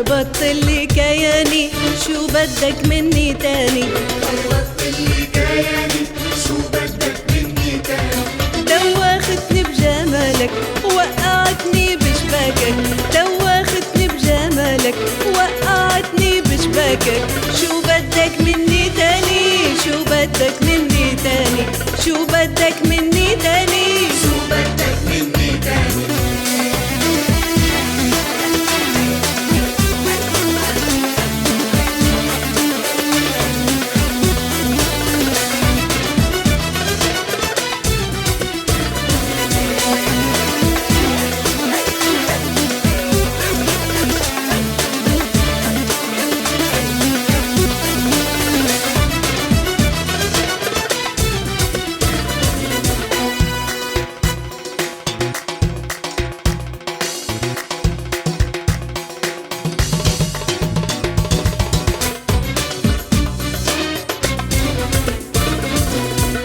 خربطت لي كياني، شو بدك مني تاني؟ خربطت لي كياني، شو بدك مني تاني؟ دوختني بجمالك وقعتني بشباكك، دوختني بجمالك وقعتني بشباكك. شو بدك مني تاني؟ شو بدك مني تاني؟ شو بدك مني تاني؟ شو بدك مني تاني؟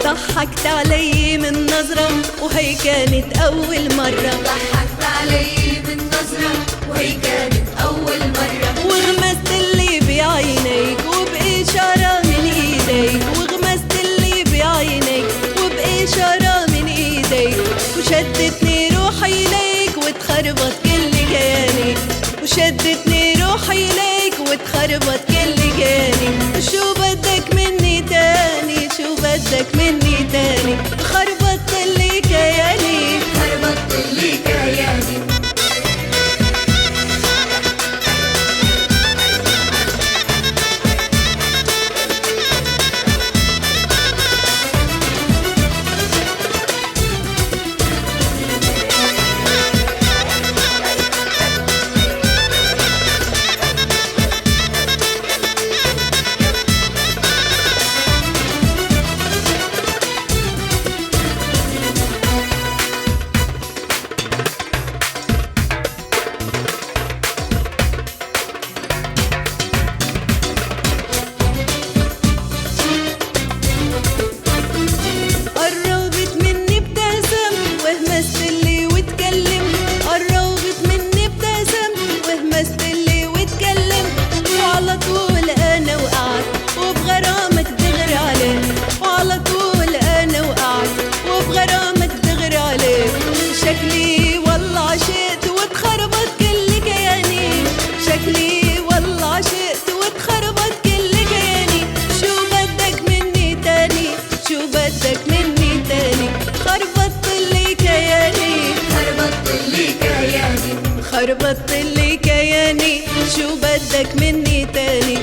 ضحكت علي من نظرة وهي كانت أول مرة، ضحكت علي من نظرة وهي كانت أول مرة، وغمست اللي بعينيك وبإشارة من إيديك، وغمست اللي بعينيك وبإشارة من إيديك. وشدتني روحي ليك وتخربط كل كياني، وشدتني روحي ليك وتخربط كل كياني. شو بدك مني تاني؟ شو بدك مني تاني؟ خربطت لي كياني، خربطت لي كياني. شكلي والله عشقت وتخربط كل كياني، شكلي والله عشقت وتخربط كل كياني. شو بدك مني تاني؟ شو بدك مني تاني؟ خربطت لي كياني، خربطت لي كياني. خربطت لي كياني. شو بدك مني تاني؟